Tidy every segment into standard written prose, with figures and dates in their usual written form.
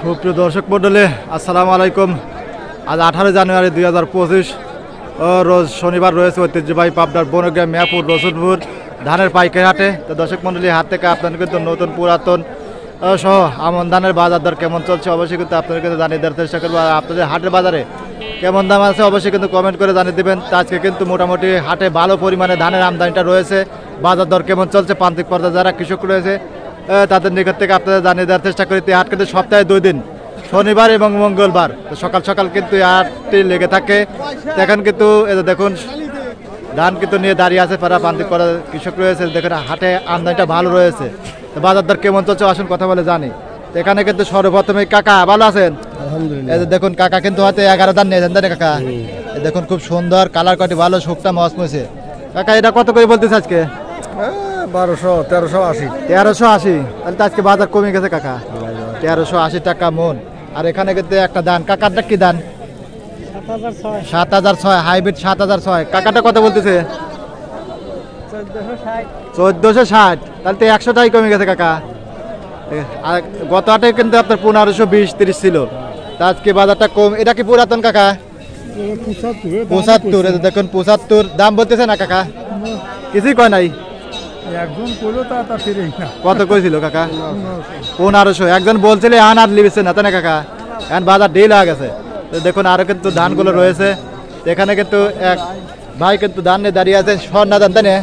সুপ্রিয় দর্শক মণ্ডলী, আসসালামু আলাইকুম। আজ 18 জানুয়ারি 2025 রোজ শনিবার রয়েছে ঐতিহ্যবাহী পাবনার বনগ্রাম মিয়াপুর রসুলপুর ধানের পাইকারি হাটে। তো দর্শক মণ্ডলী, হাট থেকে আপনাদের কিন্তু নতুন পুরাতন সহ আমন ধানের বাজার দর কেমন চলছে অবশ্যই কিন্তু আপনাদের কিন্তু জানিয়ে দেওয়ার চেষ্টা করবো। আর আপনাদের হাটের বাজারে কেমন দাম আছে অবশ্যই কিন্তু কমেন্ট করে জানিয়ে দেবেন। তো আজকে কিন্তু মোটামুটি হাটে ভালো পরিমাণে ধানের আমদানিটা রয়েছে। বাজার দর কেমন চলছে, প্রান্তিক পর্যায়ে যারা কৃষক রয়েছে তাদের নিকট থেকে আপনাদের জানিয়ে দেওয়ার চেষ্টা করি। হাট কিন্তু সপ্তাহে 2 দিন, শনিবার এবং মঙ্গলবার। তো সকাল সকাল কিন্তু হাটটি লেগে থাকে। এখন কিন্তু দেখুন ধান কিন্তু নিয়ে দাঁড়িয়ে আছে পাড়া প্রান্তিক পর্যায়ে কৃষক রয়েছে। দেখুন হাটে আমদানিটা ভালো রয়েছে। তো বাজার দর কেমন চলছে আসুন কথা বলে জানি। তো এখানে কিন্তু সর্বপ্রথমে কাকা ভালো আছেন? আলহামদুলিল্লাহ। দেখুন কাকা কিন্তু হাতে 11 ধান নিয়েছেন তাই কাকা? দেখুন খুব সুন্দর কালার কাটি ভালো, শুকটা মসমসে। কাকা এটা কত করে বলতেছে আজকে? 1380। 1380। তাহলে তো আজকে বাজার কমে গেছে কাকা। 1380 টাকা মন। আর এখানে কিন্তু একটা ধান, কাকারটা কি ধান? 7006 হাইব্রিড 7006। কাকাটা কত বলতেছে? 1460। তাহলে তো 100 টাকাই কমে গেছে কাকা। আর গত হাটে কিন্তু আপনার 1520-30 ছিল। তা আজকে বাজারটা কম। এটা কি পুরাতন কাকা? 75। দেখুন 75 দাম বলতেছে না কাকা? কিছুই কয় নাই। কত কইছিল কাকা? 1500। একজন বলছিল আন আর লিবেছে না তাই না কাকা? এখন বাজার ডিল হয়ে গেছে। দেখুন আরো কিন্তু ধানগুলো রয়েছে। এখানে কিন্তু এক ভাই কিন্তু ধান নিয়ে দাঁড়িয়ে আছে। স্বর্ণা ধান তাই না?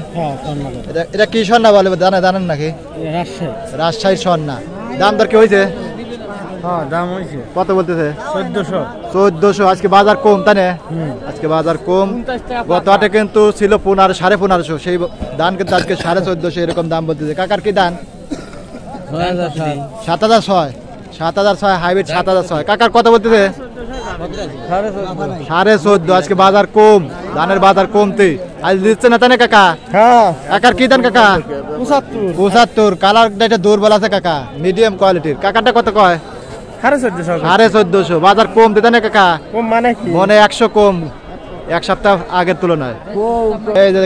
এটা কি স্বর্ণা বলে জানেন নাকি? রাজশাহী স্বর্ণা। দাম দর কি হয়েছে? দাম হয়েছে কত বলতেছে? 1400। আজকে বাজার কম তাই না? আজকে বাজার কম। গত হাটে কিন্তু ছিল 1500-1550। সেই ধান কিন্তু আজকে 1450 এরকম দাম বলতেছে। কাকার কি ধান? 7006 হাইব্রিড 7006। কাকার কত বলতেছে? 1450। আজকে বাজার কম, ধানের বাজার কমতে আজ দিচ্ছে না তাই না কাকা? কাকার কি ধান কাকা? 75। কালার এটা দুর্বল আছে কাকা, মিডিয়াম কোয়ালিটির। কাকারটা কত কয়? 1450। বাজার কম দিতে না কাকা? মনে 100 কম এক সপ্তাহ আগের তুলনায়। এই যে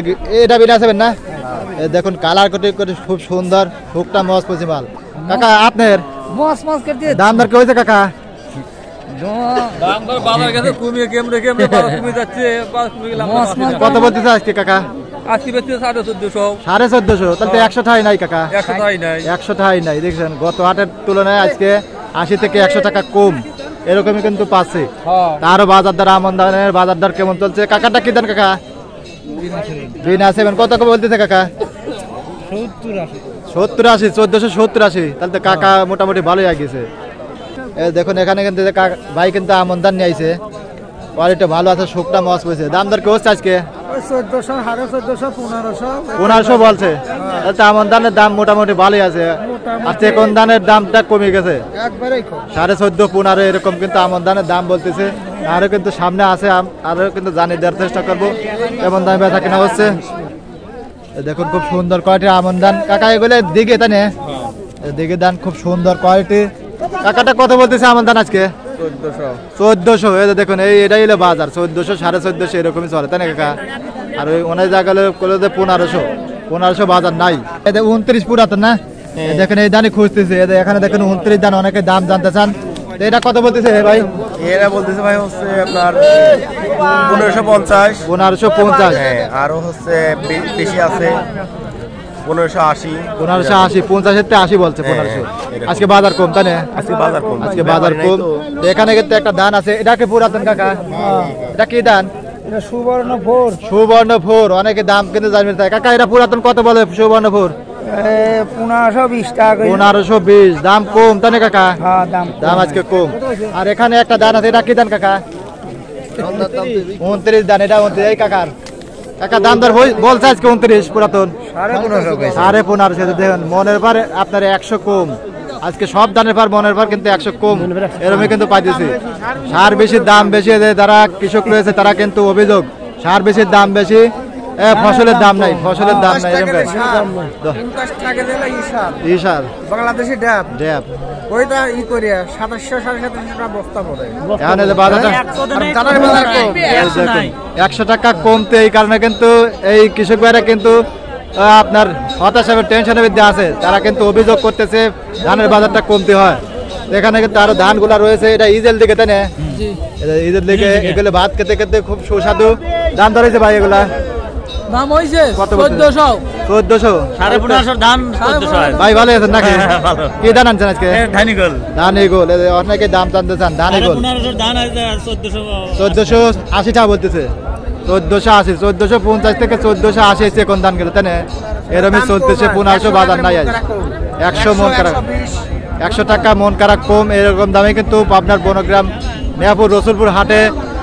এটা বিনা আছে না? দেখুন কালার কোটি খুব সুন্দর, হুকটা মস পসিবল। কাকা আপনার দাম দর কি হয়েছে কাকা? কত বলতেছে আজকে কাকা? 1450। তাহলে 100 টাকাই নাই কাকা? 100 টাকাই নাই। দেখছেন গত হাটের তুলনায় আজকে 80 থেকে 100 টাকা কম এরকমই কিন্তু পাচ্ছে। তারও বাজার দর, আমন ধানের বাজার দর কেমন চলছে? কাকাটা কি দেন কাকা? বিনা 7। কত বলতেছে কাকা? 70-80। 1470-80। তাহলে তো কাকা মোটামুটি ভালোই আগিয়েছে। দেখুন এখানে কিন্তু ভাই কিন্তু আমন ধান নিয়ে আইছে, কোয়ালিটি ভালো আছে, শুকটা মস পেয়েছে। দাম দর কি হচ্ছে আজকে? 1500 বলছে। তাহলে আমন ধানের দাম মোটামুটি ভালোই আছে। আর চেকন ধানের দামটা কমে গেছে, 14.5-15 এরকম কিন্তু আমন ধানের দাম বলতেছে। আরো কিন্তু সামনে আছে, আরো কিন্তু জানিয়ে দেওয়ার চেষ্টা করবো কেমন দামে বেচা কেনা হচ্ছে। দেখুন খুব সুন্দর কোয়ালিটির আমন ধান। কাকা এগুলো দিকে তাই না? দিকে ধান খুব সুন্দর কোয়ালিটি। কাকাটা কত বলতেছে আমন ধান আজকে? 1400। দেখুন এটাই হলো বাজার, 1400-1450 এরকমই চলে তাই না কাকা? আর ওই অনেক জায়গায় 1500 বাজার নাই। 29 পুরাতন না? দেখেন এই ধানই খুঁজতেছে। এখানে দেখেন 29 ধান, অনেকে দাম জানতে চান। এটা কত বলতেছে ভাই? এরা বলতেছে ভাই হচ্ছে আপনার 1550। 1550। আরো হচ্ছে বেশি আছে 1580। 50 বলছে 1500। আজকে বাজার কম তাই না? আজকে বাজার কম। এখানে কিন্তু একটা ধান আছে, এটা কি পুরাতন কাকা? এটা কি ধান? সুবর্ণপুর। অনেকে দাম কিন্তু জানবে তাই কাকা। এটা পুরাতন কত বলে সুবর্ণপুর? 1520 টাকা। 1520। দাম কম তাই না কাকা? দাম আজকে কম। আর এখানে একটা ধান আছে, এটা কি ধান কাকা? 29 ধান। এটা 29 কাকার। কাকা দাম দর বলছে আজকে 29 পুরাতন 1550। দেখুন মনের পর আপনার 100 কম। আজকে সব ধানের পর মনের পর কিন্তু 100 কম এরকমই কিন্তু পাইতেছি। সার বেশি, দাম বেশি। যারা কৃষক রয়েছে তারা কিন্তু অভিযোগ সার বেশি, দাম বেশি, ফসলের দাম নাই, ফসলের দাম নাই। বাংলাদেশি ড্যাব ড্যাব ওইটা ই করিয়া 2700-2750 টাকা বস্তা পড়ে। এখন এই বাজারটা 100 টাকা কমতে এই কারণে কিন্তু এই কৃষক ভাইরা কিন্তু আপনার হতাশা এবং টেনশনের মধ্যে আছে, তারা কিন্তু অভিযোগ করতেছে ধানের বাজারটা কমতে হয়। এখানে কিন্তু আরো ধানগুলা রয়েছে, এটা ইজেল দিকে তাই না? ইজেল দিকে এগুলো ভাত খেতে খেতে খুব সুস্বাদু। দাম ধরেছে ভাই এগুলা দাম হইছে কত বলছে? 1400 15,500 ধান 1400 ভাই ভালো আছেন নাকি? ভালো। কি ধান আনছেন আজকে? ধানিগল ধান এগোল, অনেকে দাম টানতে চান। ধান এগোল 15,000 ধান আছে 1400 1480 টাকা বলতেছে। 1480, 1450 থেকে 1480 এসে কোন ধান গেল তাই না? এরমই চলতেছে, 1500 বাজার নাই আজ। 100 মন কারা 100 টাকা মন কারা কম, এরকম দামে কিন্তু আপনার বনগ্রাম মিয়াপুর রসুলপুর হাটে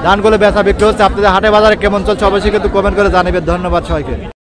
ধানগুলো বেচা বিক্রি হচ্ছে। আপনাদের হাটে বাজারে কেমন চলছে অবশ্যই কিন্তু কমেন্ট করে জানাবেন। ধন্যবাদ সবাইকে।